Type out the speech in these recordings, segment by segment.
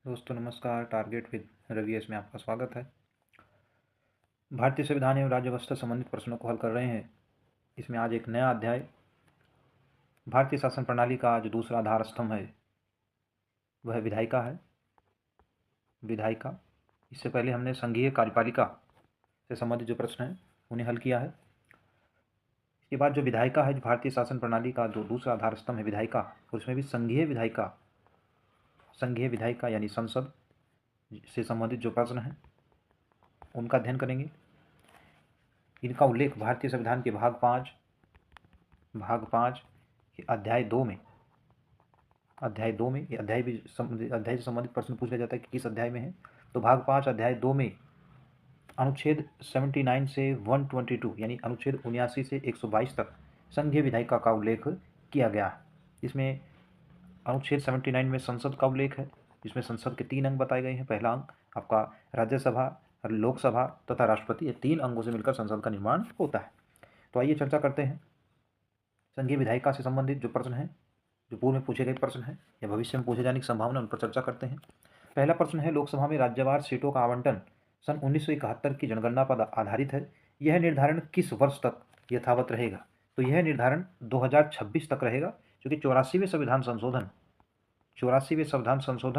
दोस्तों नमस्कार। Target with Ravi में आपका स्वागत है। भारतीय संविधान एवं राज्य व्यवस्था संबंधित प्रश्नों को हल कर रहे हैं। इसमें आज एक नया अध्याय भारतीय शासन प्रणाली का जो दूसरा आधार स्तंभ है वह विधायिका है। विधायिका, इससे पहले हमने संघीय कार्यपालिका से संबंधित जो प्रश्न हैं उन्हें हल किया है। इसके बाद जो विधायिका है, भारतीय शासन प्रणाली का जो दूसरा आधार स्तंभ है विधायिका, उसमें भी संघीय विधायिका यानी संसद से संबंधित जो प्रश्न हैं उनका अध्ययन करेंगे। इनका उल्लेख भारतीय संविधान के भाग 5 के अध्याय 2 में ये अध्याय से संबंधित प्रश्न पूछा जाता है कि किस अध्याय में है। तो भाग 5 अध्याय 2 में अनुच्छेद 79 से 122 यानी अनुच्छेद 79 से 122 तक संघीय विधायिका का उल्लेख किया गया है। इसमें अनुच्छेद 79 में संसद का उल्लेख है, जिसमें संसद के 3 अंग बताए गए हैं। पहला अंग आपका राज्यसभा, लोकसभा तथा राष्ट्रपति, ये 3 अंगों से मिलकर संसद का निर्माण होता है। तो आइए चर्चा करते हैं संघीय विधायिका से संबंधित जो प्रश्न हैं, जो पूर्व में पूछे गए प्रश्न हैं या भविष्य में पूछे जाने की संभावना, उन पर चर्चा करते हैं। पहला प्रश्न है, लोकसभा में राज्यवार सीटों का आवंटन सन 1971 की जनगणना पर आधारित है। यह निर्धारण किस वर्ष तक यथावत रहेगा? तो यह निर्धारण 2026 तक रहेगा, क्योंकि 84वें संविधान संशोधन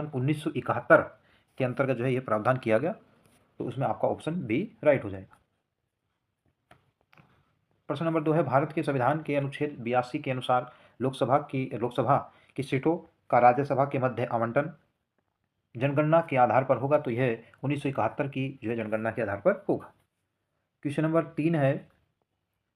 1971 के अंतर्गत जो है यह प्रावधान किया गया। तो उसमें आपका ऑप्शन बी राइट हो जाएगा। प्रश्न नंबर 2 है, भारत के संविधान के अनुच्छेद 82 के अनुसार लोकसभा की सीटों का राज्यसभा के मध्य आवंटन जनगणना के आधार पर होगा। तो यह 1971 की जो है जनगणना के आधार पर होगा। क्वेश्चन नंबर 3 है,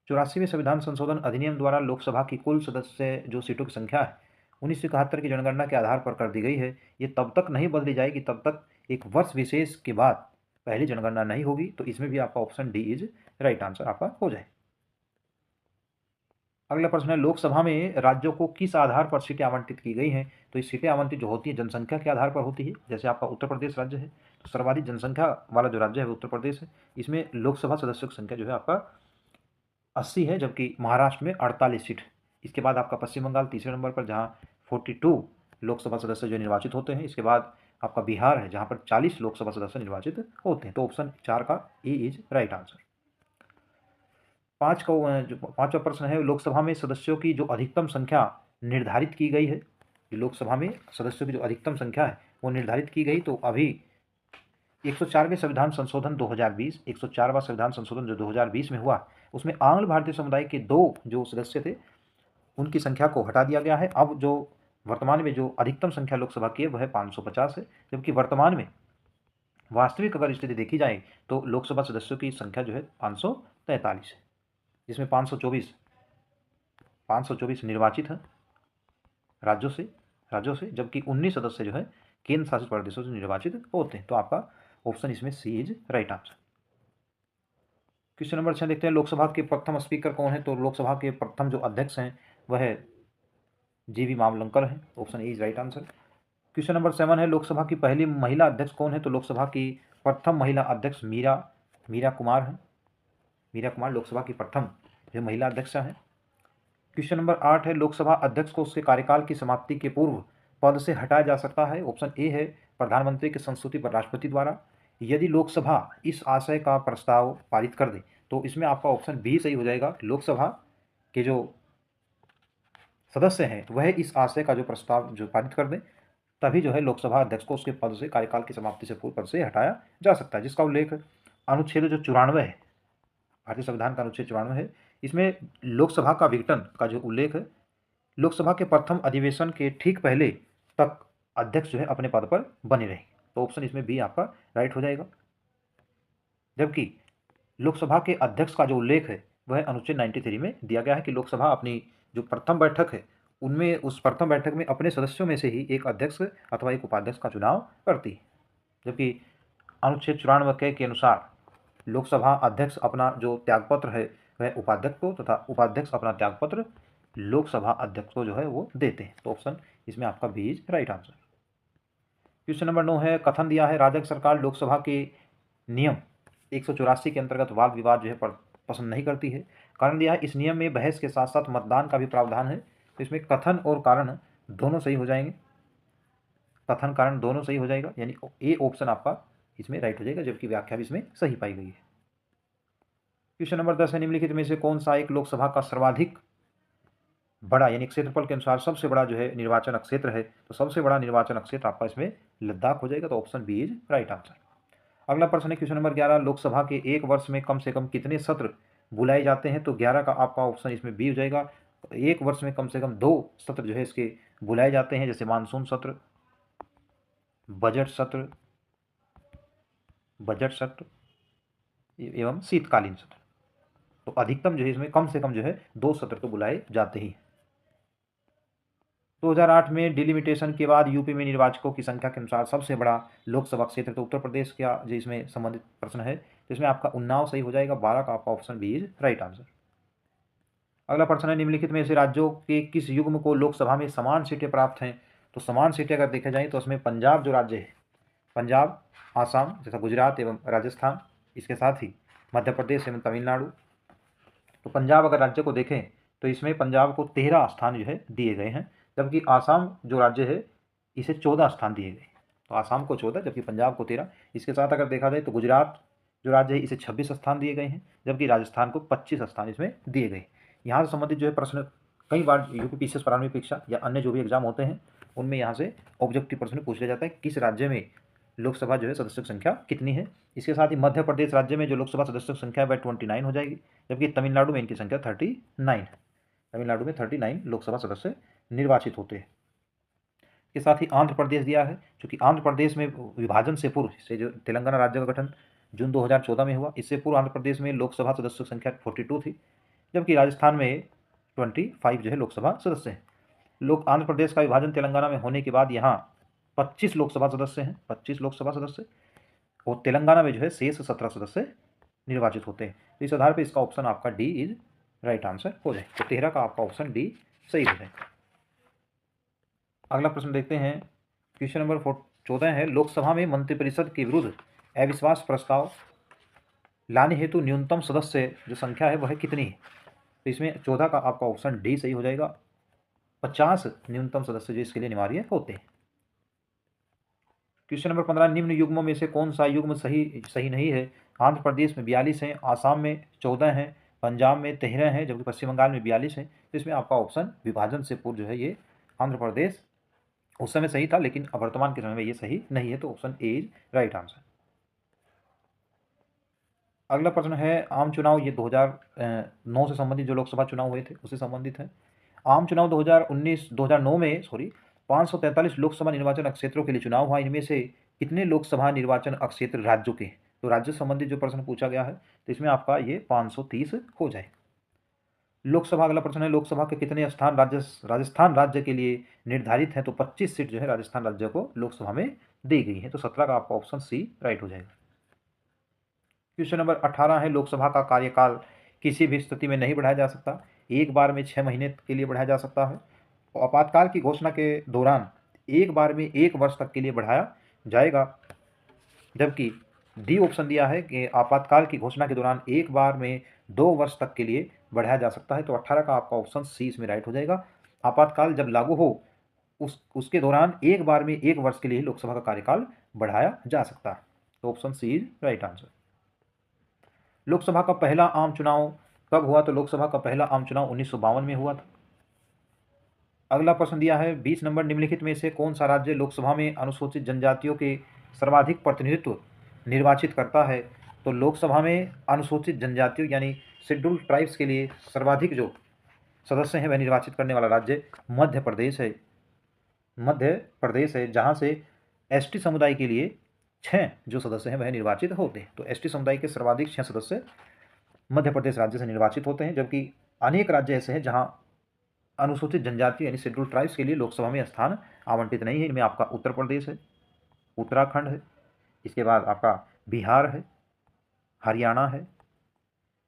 84वें संविधान संशोधन अधिनियम द्वारा लोकसभा की कुल सदस्य जो सीटों की संख्या है 1971 की जनगणना के आधार पर कर दी गई है। ये तब तक नहीं बदली जाएगी तब तक एक वर्ष विशेष के बाद पहली जनगणना नहीं होगी। तो इसमें भी आपका option D is right answer आपका हो जाए। अगला प्रश्न है, लोकसभा में राज्यों को किस आधार पर सीटें आवंटित की गई हैं? तो ये सीटें आवंटित जो होती है जनसंख्या के आधार पर होती है। जैसे आपका उत्तर प्रदेश राज्य है, तो सर्वाधिक जनसंख्या वाला जो राज्य है वो उत्तर प्रदेश है। इसमें लोकसभा सदस्यों की संख्या जो है आपका 80 है, जबकि महाराष्ट्र में 48 सीट। इसके बाद आपका पश्चिम बंगाल तीसरे नंबर पर, जहाँ 42 लोकसभा सदस्य जो निर्वाचित होते हैं। इसके बाद आपका बिहार है, जहाँ पर 40 लोकसभा सदस्य निर्वाचित होते हैं। तो ऑप्शन 4 का ए इज राइट आंसर। पांचवा प्रश्न है, लोकसभा में सदस्यों की जो अधिकतम संख्या निर्धारित की गई है, लोकसभा में सदस्यों की जो अधिकतम संख्या है वो निर्धारित की गई। तो अभी 104वें संविधान संशोधन 2020, 104वां संविधान संशोधन जो 2020 में हुआ, उसमें आंग्ल भारतीय समुदाय के 2 जो सदस्य थे उनकी संख्या को हटा दिया गया है। अब जो वर्तमान में जो अधिकतम संख्या लोकसभा की है वह 550 है, जबकि वर्तमान में वास्तविक अगर स्थिति देखी जाए तो लोकसभा सदस्यों की संख्या जो है 543 है, जिसमें 524 निर्वाचित हैं राज्यों से, जबकि 19 सदस्य जो है केंद्र शासित प्रदेशों से निर्वाचित होते हैं। तो आपका ऑप्शन इसमें C is right answer. Question number 6 देखते हैं, लोकसभा के प्रथम स्पीकर कौन है? तो लोकसभा के प्रथम जो अध्यक्ष हैं वह जीवी मावलंकर हैं। Option A is right answer. Question number 7 है, लोकसभा की पहली महिला अध्यक्ष कौन है? तो लोकसभा की प्रथम महिला अध्यक्ष मीरा कुमार हैं। मीरा कुमार लोकसभा की प्रथम जो महिला अध्यक्ष हैं। क्वेश्चन नंबर 8 है, लोकसभा अध्यक्ष को उसके कार्यकाल की समाप्ति के पूर्व पद से हटाया जा सकता है। ऑप्शन ए है प्रधानमंत्री की संस्तुति पर राष्ट्रपति द्वारा, यदि लोकसभा इस आशय का प्रस्ताव पारित कर दे। तो इसमें आपका ऑप्शन बी सही हो जाएगा। लोकसभा के जो सदस्य हैं वह इस आशय का जो प्रस्ताव जो पारित कर दें, तभी जो है लोकसभा अध्यक्ष को उसके पद से कार्यकाल की समाप्ति से पूर्व पद से हटाया जा सकता है, जिसका उल्लेख अनुच्छेद जो 94 है, भारतीय संविधान का अनुच्छेद 94 है। इसमें लोकसभा का विघटन का जो उल्लेख है, लोकसभा के प्रथम अधिवेशन के ठीक पहले तक अध्यक्ष जो है अपने पद पर बने रहे। तो ऑप्शन इसमें बी आपका राइट हो जाएगा। जबकि लोकसभा के अध्यक्ष का जो उल्लेख है वह अनुच्छेद 93 में दिया गया है कि लोकसभा अपनी जो प्रथम बैठक है उनमें उस प्रथम बैठक में अपने सदस्यों में से ही एक अध्यक्ष अथवा एक उपाध्यक्ष का चुनाव करती है। जबकि अनुच्छेद 94 के अनुसार लोकसभा अध्यक्ष अपना जो त्यागपत्र है वह उपाध्यक्ष को तथा उपाध्यक्ष अपना त्यागपत्र लोकसभा अध्यक्ष को जो है वो देते हैं। तो ऑप्शन इसमें आपका B is right answer. Question number 9 है, कथन दिया है राज्य सरकार लोकसभा के नियम 184 के अंतर्गत वाद विवाद जो है पसंद नहीं करती है। कारण दिया है, इस नियम में बहस के साथ साथ मतदान का भी प्रावधान है। तो इसमें कथन और कारण दोनों सही हो जाएंगे। कथन कारण दोनों सही हो जाएगा, यानी ए ऑप्शन आपका इसमें राइट हो जाएगा, जबकि व्याख्या भी इसमें सही पाई गई है। क्वेश्चन नंबर 10 है, निम्नलिखित में से कौन सा एक लोकसभा का सर्वाधिक बड़ा यानी क्षेत्रफल के अनुसार सबसे बड़ा जो है निर्वाचन क्षेत्र है, तो सबसे बड़ा निर्वाचन क्षेत्र आपका इसमें लद्दाख हो जाएगा, तो option B is right answer. अगला प्रश्न है क्वेश्चन नंबर 11, लोकसभा के एक वर्ष में कम से कम कितने सत्र बुलाए जाते हैं, तो 11 का आपका ऑप्शन इसमें बी हो जाएगा। एक वर्ष में कम से कम 2 सत्र जो है इसके बुलाए जाते हैं, जैसे मानसून सत्र, बजट सत्र एवं शीतकालीन सत्र। तो अधिकतम जो है इसमें कम से कम जो है 2 सत्र तो बुलाए जाते ही। 2008 में डिलिमिटेशन के बाद यूपी में निर्वाचकों की संख्या के अनुसार सबसे बड़ा लोकसभा क्षेत्र तो उत्तर प्रदेश का जो इसमें संबंधित प्रश्न है, तो इसमें आपका उन्नाव सही हो जाएगा, 12 का आपका option B is right answer. अगला प्रश्न है, निम्नलिखित में से राज्यों के किस युग्म को लोकसभा में समान सीटें प्राप्त हैं, तो समान सीटें अगर देखा जाए तो उसमें पंजाब जो राज्य है, पंजाब, आसाम जैसा गुजरात एवं राजस्थान, इसके साथ ही मध्य प्रदेश एवं तमिलनाडु। तो पंजाब अगर राज्य को देखें तो इसमें पंजाब को 13 स्थान जो है दिए गए हैं, जबकि आसाम जो राज्य है इसे 14 स्थान दिए गए। तो आसाम को 14 जबकि पंजाब को 13। इसके साथ अगर देखा जाए तो गुजरात जो राज्य है इसे 26 स्थान दिए गए हैं, जबकि राजस्थान को 25 स्थान इसमें दिए गए। यहाँ से संबंधित जो है प्रश्न कई बार यूपी पीसीएस प्रारंभिक परीक्षा या अन्य जो भी एग्जाम होते हैं उनमें यहाँ से ऑब्जेक्टिव प्रश्न पूछ लिया जाता है, किस राज्य में लोकसभा जो है सदस्यों की संख्या कितनी है। इसके साथ ही मध्य प्रदेश राज्य में जो लोकसभा सदस्यों की संख्या है 29 हो जाएगी, जबकि तमिलनाडु में इनकी संख्या 39 है। तमिलनाडु में 39 लोकसभा सदस्य निर्वाचित होते हैं। इसके साथ ही आंध्र प्रदेश दिया है, क्योंकि आंध्र प्रदेश में विभाजन से पूर्व से जो तेलंगाना राज्य का गठन जून 2014 में हुआ, इससे पूर्व आंध्र प्रदेश में लोकसभा सदस्यों की संख्या 42 थी, जबकि राजस्थान में 25 जो है लोकसभा सदस्य हैं। आंध्र प्रदेश का विभाजन तेलंगाना में होने के बाद यहाँ 25 लोकसभा सदस्य हैं, 25 लोकसभा सदस्य, और तेलंगाना में जो है शेष 17 सदस्य निर्वाचित होते हैं। तो इस आधार पर इसका ऑप्शन आपका डी इज राइट आंसर हो जाए, तो 13 का आपका ऑप्शन डी सही हो जाएगा। अगला प्रश्न देखते हैं, क्वेश्चन नंबर 14 है, लोकसभा में मंत्रिपरिषद के विरुद्ध अविश्वास प्रस्ताव लाने हेतु न्यूनतम सदस्य जो संख्या है वह कितनी है, तो इसमें 14 का आपका ऑप्शन डी सही हो जाएगा, 50 न्यूनतम सदस्य जो इसके लिए अनिवार्य होते हैं। क्वेश्चन नंबर 15, निम्न युग्मों में से कौन सा युग्म सही नहीं है, आंध्र प्रदेश में 42 हैं, आसाम में 14 हैं, पंजाब में 13 हैं, जबकि पश्चिम बंगाल में 42 हैं। तो इसमें आपका ऑप्शन विभाजन से पूर्व जो है ये आंध्र प्रदेश उस समय सही था, लेकिन वर्तमान के समय में ये सही नहीं है, तो option A is right answer. अगला प्रश्न है, आम चुनाव, ये 2009 से संबंधित जो लोकसभा चुनाव हुए थे उससे संबंधित है। आम चुनाव 2009 में 543 लोकसभा निर्वाचन क्षेत्रों के लिए चुनाव हुआ, इनमें से कितने लोकसभा निर्वाचन क्षेत्र राज्यों के, तो राज्य संबंधित जो प्रश्न पूछा गया है, तो इसमें आपका ये 530 हो जाए। लोकसभा, अगला प्रश्न है, लोकसभा के कितने स्थान राजस्थान राज्य के लिए निर्धारित हैं, तो 25 सीट जो है राजस्थान राज्य को लोकसभा में दी गई है, तो 17 का आपका ऑप्शन सी राइट हो जाएगा। क्वेश्चन नंबर 18 है, लोकसभा का कार्यकाल किसी भी स्थिति में नहीं बढ़ाया जा सकता, एक बार में 6 महीने के लिए बढ़ाया जा सकता है, और आपातकाल की घोषणा के दौरान एक बार में 1 वर्ष तक के लिए बढ़ाया जाएगा, जबकि डी ऑप्शन दिया है कि आपातकाल की घोषणा के दौरान एक बार में 2 वर्ष तक के लिए बढ़ाया जा सकता है, तो 18 का आपका ऑप्शन सी इसमें राइट हो जाएगा। आपातकाल जब लागू हो उसके दौरान एक बार में 1 वर्ष के लिए लोकसभा का कार्यकाल बढ़ाया जा सकता है, तो option C is right answer. Lok Sabha का पहला आम चुनाव कब हुआ, तो लोकसभा का पहला आम चुनाव 1952 में हुआ था। अगला प्रश्न दिया है 20 नंबर, निम्नलिखित में से कौन सा राज्य लोकसभा में अनुसूचित जनजातियों के सर्वाधिक प्रतिनिधित्व निर्वाचित करता है, तो लोकसभा में अनुसूचित जनजातियों यानी शेड्यूल्ड ट्राइब्स के लिए सर्वाधिक जो सदस्य हैं वह निर्वाचित करने वाला राज्य मध्य प्रदेश है, जहाँ से एसटी समुदाय के लिए 6 जो सदस्य हैं वह निर्वाचित होते हैं, तो एसटी समुदाय के सर्वाधिक 6 सदस्य मध्य प्रदेश राज्य से निर्वाचित होते हैं, जबकि अनेक राज्य ऐसे हैं जहाँ अनुसूचित जनजाति यानी शेड्यूल्ड ट्राइब्स के लिए लोकसभा में स्थान आवंटित नहीं है। इनमें आपका उत्तर प्रदेश है, उत्तराखंड है, इसके बाद आपका बिहार है, हरियाणा है,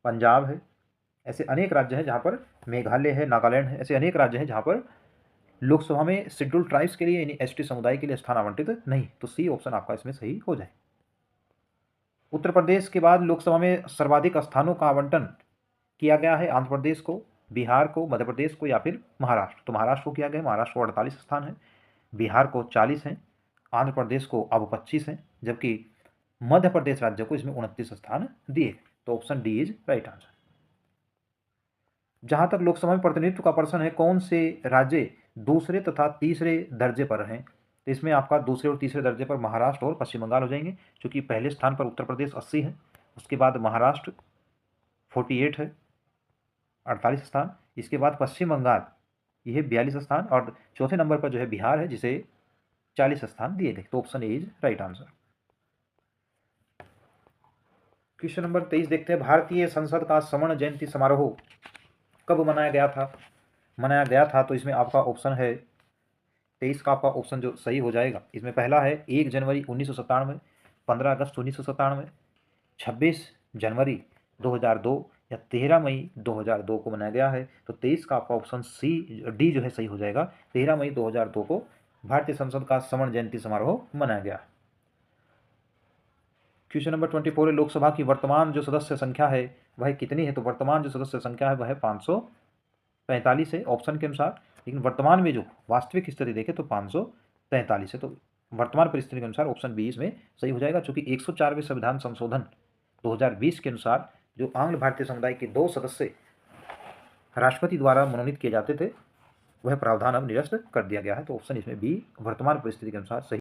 पंजाब है, ऐसे अनेक राज्य हैं जहाँ पर, मेघालय है, नागालैंड है, ऐसे अनेक राज्य हैं जहाँ पर लोकसभा में शेड्यूल्ड ट्राइब्स के लिए यानी एसटी समुदाय के लिए स्थान आवंटित नहीं, तो सी ऑप्शन आपका इसमें सही हो जाए। उत्तर प्रदेश के बाद लोकसभा में सर्वाधिक स्थानों का आवंटन किया गया है आंध्र प्रदेश को, बिहार को, मध्य प्रदेश को या फिर महाराष्ट्र, तो महाराष्ट्र को किया गया है, महाराष्ट्र को 48 स्थान है, बिहार को 40 हैं, आंध्र प्रदेश को अब 25 हैं, जबकि मध्य प्रदेश राज्य को इसमें 29 स्थान दिए। तो option D is right answer. जहां तक लोकसभा में प्रतिनिधित्व का प्रश्न है, कौन से राज्य दूसरे तथा तीसरे दर्जे पर हैं, तो इसमें आपका दूसरे और तीसरे दर्जे पर महाराष्ट्र और पश्चिम बंगाल हो जाएंगे, क्योंकि पहले स्थान पर उत्तर प्रदेश 80 है, उसके बाद महाराष्ट्र 48 है 48 स्थान, इसके बाद पश्चिम बंगाल यह 42 स्थान, और चौथे नंबर पर जो है बिहार है, जिसे 40 स्थान दिए गए। तो option A is right answer. Question number 23 देखते हैं, भारतीय संसद का स्वर्ण जयंती समारोह कब मनाया गया था? तो इसमें आपका ऑप्शन है 23 का, आपका ऑप्शन जो सही हो जाएगा, इसमें पहला है 1 जनवरी 1997, 15 अगस्त 1997, 26 जनवरी 2002 या 13 मई 2002 को मनाया गया है। तो 23 का आपका ऑप्शन डी जो है सही हो जाएगा। 13 मई 2002 को भारतीय संसद का स्वर्ण जयंती समारोह मनाया गया। क्वेश्चन नंबर 24 है, लोकसभा की वर्तमान जो सदस्य संख्या है वह कितनी है? तो वर्तमान जो सदस्य संख्या है वह 545 है ऑप्शन के अनुसार, लेकिन वर्तमान में जो वास्तविक स्थिति देखें तो 543 है। तो वर्तमान परिस्थिति के अनुसार ऑप्शन बी इसमें सही हो जाएगा, क्योंकि 104वें संविधान संशोधन 2020 के अनुसार जो आंग्ल भारतीय समुदाय के 2 सदस्य राष्ट्रपति द्वारा मनोनीत किए जाते थे, वह प्रावधान अब निरस्त कर दिया गया है। तो ऑप्शन इसमें बी वर्तमान परिस्थिति के अनुसार सही